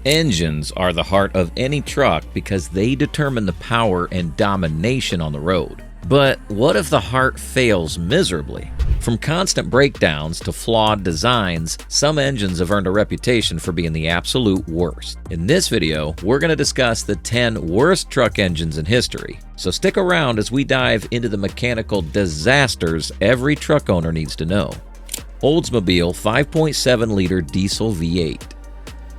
Engines are the heart of any truck because they determine the power and domination on the road. But what if the heart fails miserably? From constant breakdowns to flawed designs, some engines have earned a reputation for being the absolute worst. In this video, we're going to discuss the 10 worst truck engines in history. So stick around as we dive into the mechanical disasters every truck owner needs to know. Oldsmobile 5.7-liter diesel V8.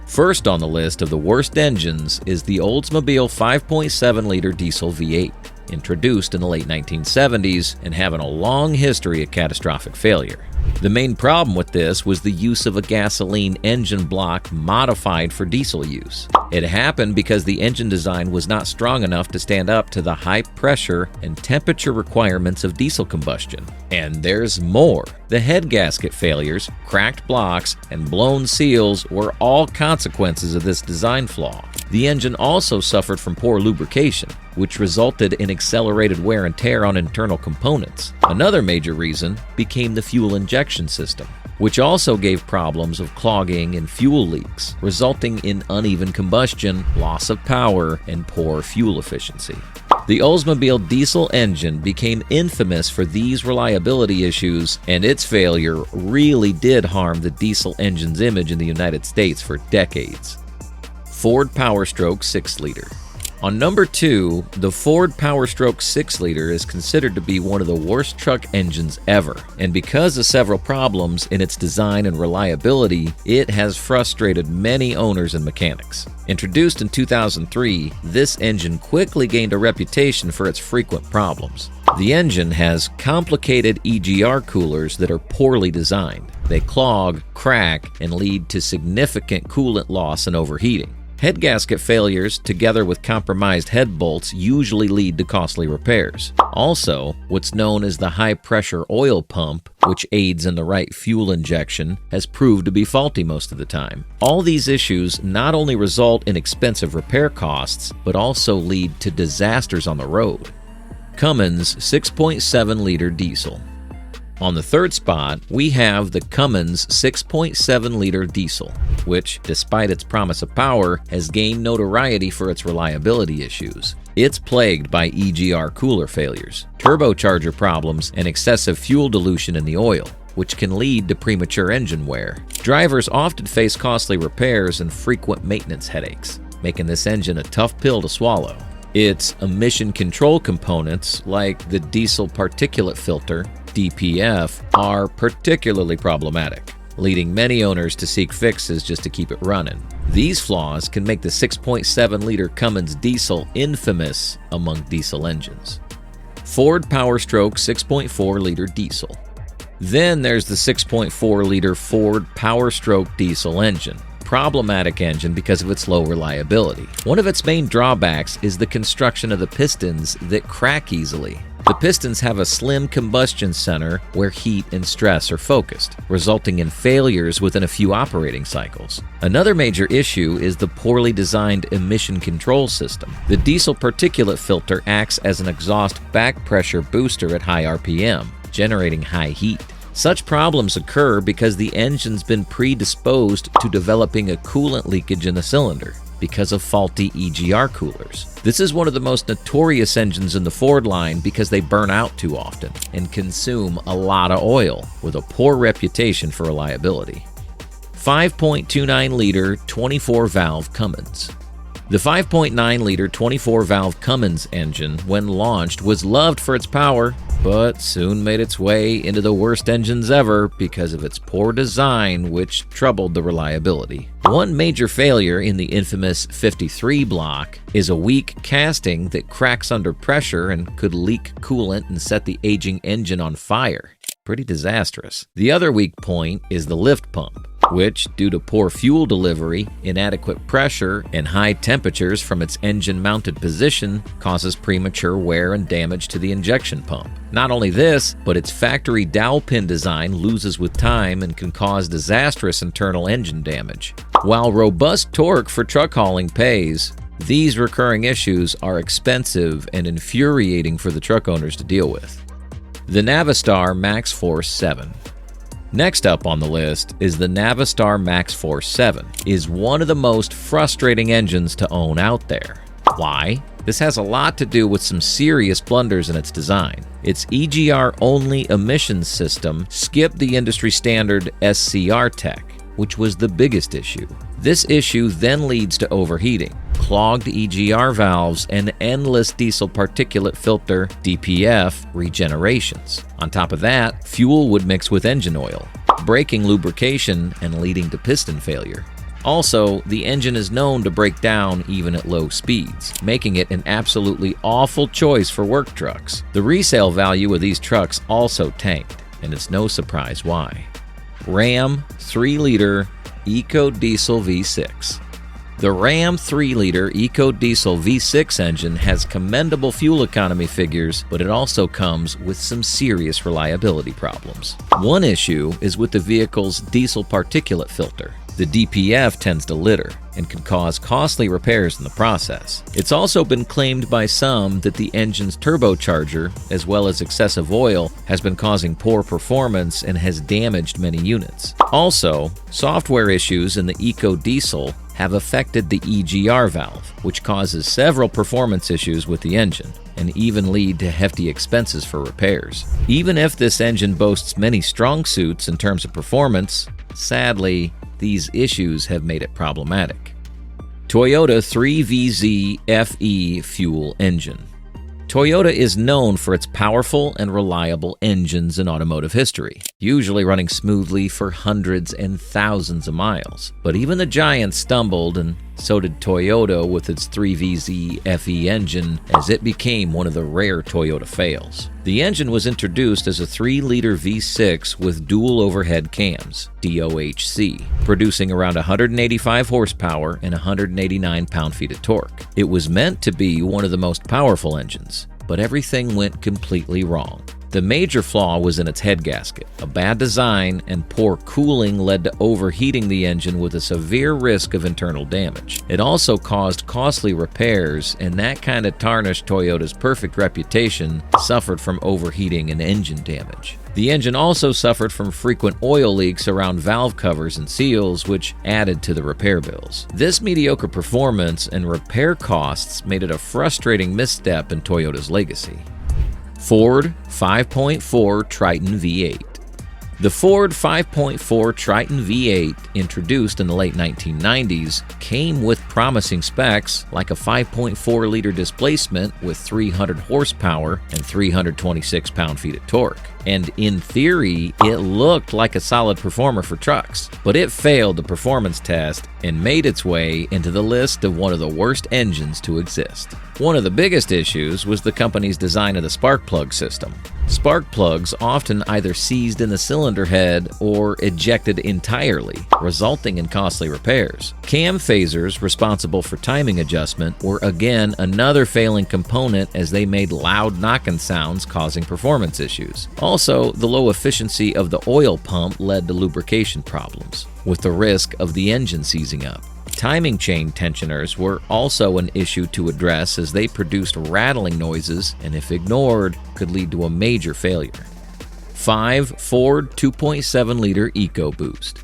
First on the list of the worst engines is the Oldsmobile 5.7-liter diesel V8, introduced in the late 1970s and having a long history of catastrophic failure. The main problem with this was the use of a gasoline engine block modified for diesel use. It happened because the engine design was not strong enough to stand up to the high pressure and temperature requirements of diesel combustion. And there's more. The head gasket failures, cracked blocks, and blown seals were all consequences of this design flaw. The engine also suffered from poor lubrication, which resulted in accelerated wear and tear on internal components. Another major reason became the fuel injection system, which also gave problems of clogging and fuel leaks, resulting in uneven combustion, loss of power, and poor fuel efficiency. The Oldsmobile diesel engine became infamous for these reliability issues, and its failure really did harm the diesel engine's image in the United States for decades. Ford Powerstroke 6-liter. On number 2, the Ford Powerstroke 6-liter is considered to be one of the worst truck engines ever, and because of several problems in its design and reliability, it has frustrated many owners and mechanics. Introduced in 2003, this engine quickly gained a reputation for its frequent problems. The engine has complicated EGR coolers that are poorly designed. They clog, crack, and lead to significant coolant loss and overheating. Head gasket failures, together with compromised head bolts, usually lead to costly repairs. Also, what's known as the high-pressure oil pump, which aids in the right fuel injection, has proved to be faulty most of the time. All these issues not only result in expensive repair costs, but also lead to disasters on the road. Cummins 6.7-liter diesel. On the third spot, we have the Cummins 6.7-liter diesel, which, despite its promise of power, has gained notoriety for its reliability issues. It's plagued by EGR cooler failures, turbocharger problems, and excessive fuel dilution in the oil, which can lead to premature engine wear. Drivers often face costly repairs and frequent maintenance headaches, making this engine a tough pill to swallow. Its emission control components, like the diesel particulate filter, DPF, are particularly problematic, leading many owners to seek fixes just to keep it running. These flaws can make the 6.7-liter Cummins diesel infamous among diesel engines. Ford Powerstroke 6.4-liter diesel. Then there's the 6.4-liter Ford Powerstroke diesel engine. Problematic engine because of its low reliability. One of its main drawbacks is the construction of the pistons that crack easily. The pistons have a slim combustion center where heat and stress are focused, resulting in failures within a few operating cycles. Another major issue is the poorly designed emission control system. The diesel particulate filter acts as an exhaust back pressure booster at high RPM, generating high heat. Such problems occur because the engine's been predisposed to developing a coolant leakage in the cylinder because of faulty EGR coolers. This is one of the most notorious engines in the Ford line because they burn out too often and consume a lot of oil, with a poor reputation for reliability. 5.29-liter 24-valve Cummins. The 5.9-liter 24-valve Cummins engine, when launched, was loved for its power, but soon made its way into the worst engines ever because of its poor design, which troubled the reliability. One major failure in the infamous 53 block is a weak casting that cracks under pressure and could leak coolant and set the aging engine on fire. Pretty disastrous. The other weak point is the lift pump, which, due to poor fuel delivery, inadequate pressure, and high temperatures from its engine-mounted position, causes premature wear and damage to the injection pump. Not only this, but its factory dowel pin design loses with time and can cause disastrous internal engine damage. While robust torque for truck hauling pays, these recurring issues are expensive and infuriating for the truck owners to deal with. The Navistar MaxxForce 7. Next up on the list is the Navistar MaxxForce 7, is one of the most frustrating engines to own out there. Why? This has a lot to do with some serious blunders in its design. Its EGR-only emissions system skipped the industry standard SCR tech, which was the biggest issue. This issue then leads to overheating, clogged EGR valves, and endless diesel particulate filter (DPF) regenerations. On top of that, fuel would mix with engine oil, breaking lubrication and leading to piston failure. Also, the engine is known to break down even at low speeds, making it an absolutely awful choice for work trucks. The resale value of these trucks also tanked, and it's no surprise why. Ram 3-liter EcoDiesel V6. The Ram 3-liter EcoDiesel V6 engine has commendable fuel economy figures, but it also comes with some serious reliability problems. One issue is with the vehicle's diesel particulate filter. The DPF tends to litter and can cause costly repairs in the process. It's also been claimed by some that the engine's turbocharger, as well as excessive oil, has been causing poor performance and has damaged many units. Also, software issues in the EcoDiesel have affected the EGR valve, which causes several performance issues with the engine and even lead to hefty expenses for repairs. Even if this engine boasts many strong suits in terms of performance, sadly, these issues have made it problematic. Toyota 3VZ FE fuel engine. Toyota is known for its powerful and reliable engines in automotive history, usually running smoothly for hundreds and thousands of miles. But even the giants stumbled, and so did Toyota with its 3VZ FE engine, as it became one of the rare Toyota fails. The engine was introduced as a 3-liter V6 with dual overhead cams, DOHC, producing around 185 horsepower and 189 pound-feet of torque. It was meant to be one of the most powerful engines, but everything went completely wrong. The major flaw was in its head gasket. A bad design and poor cooling led to overheating the engine with a severe risk of internal damage. It also caused costly repairs, and that kind of tarnished Toyota's perfect reputation, suffered from overheating and engine damage. The engine also suffered from frequent oil leaks around valve covers and seals, which added to the repair bills. This mediocre performance and repair costs made it a frustrating misstep in Toyota's legacy. Ford 5.4 Triton V8. The Ford 5.4 Triton V8, introduced in the late 1990s, came with promising specs like a 5.4-liter displacement with 300 horsepower and 326 pound-feet of torque. And in theory, it looked like a solid performer for trucks, but it failed the performance test and made its way into the list of one of the worst engines to exist. One of the biggest issues was the company's design of the spark plug system. Spark plugs often either seized in the cylinder head or ejected entirely, resulting in costly repairs. Cam phasers, responsible for timing adjustment, were again another failing component, as they made loud knocking sounds causing performance issues. Also, the low efficiency of the oil pump led to lubrication problems, with the risk of the engine seizing up. Timing chain tensioners were also an issue to address, as they produced rattling noises and, if ignored, could lead to a major failure. 5. Ford 2.7-liter EcoBoost.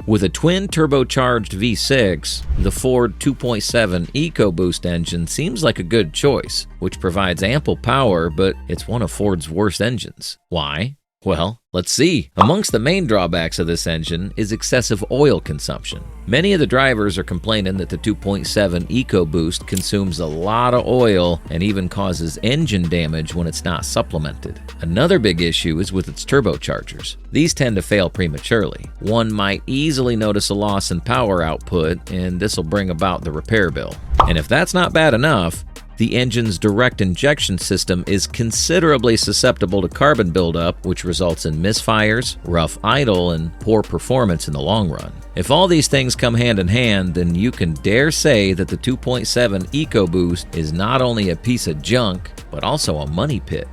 With a twin turbocharged V6, the Ford 2.7 EcoBoost engine seems like a good choice, which provides ample power, but it's one of Ford's worst engines. Why? Well, let's see. Amongst the main drawbacks of this engine is excessive oil consumption. Many of the drivers are complaining that the 2.7 EcoBoost consumes a lot of oil and even causes engine damage when it's not supplemented. Another big issue is with its turbochargers. These tend to fail prematurely. One might easily notice a loss in power output, and this will bring about the repair bill. And if that's not bad enough, the engine's direct injection system is considerably susceptible to carbon buildup, which results in misfires, rough idle, and poor performance in the long run. If all these things come hand in hand, then you can dare say that the 2.7 EcoBoost is not only a piece of junk, but also a money pit.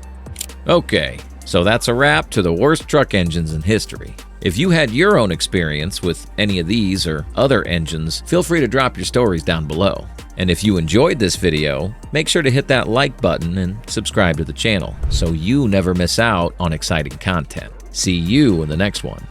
Okay, so that's a wrap to the worst truck engines in history. If you had your own experience with any of these or other engines, feel free to drop your stories down below. And if you enjoyed this video, make sure to hit that like button and subscribe to the channel so you never miss out on exciting content. See you in the next one.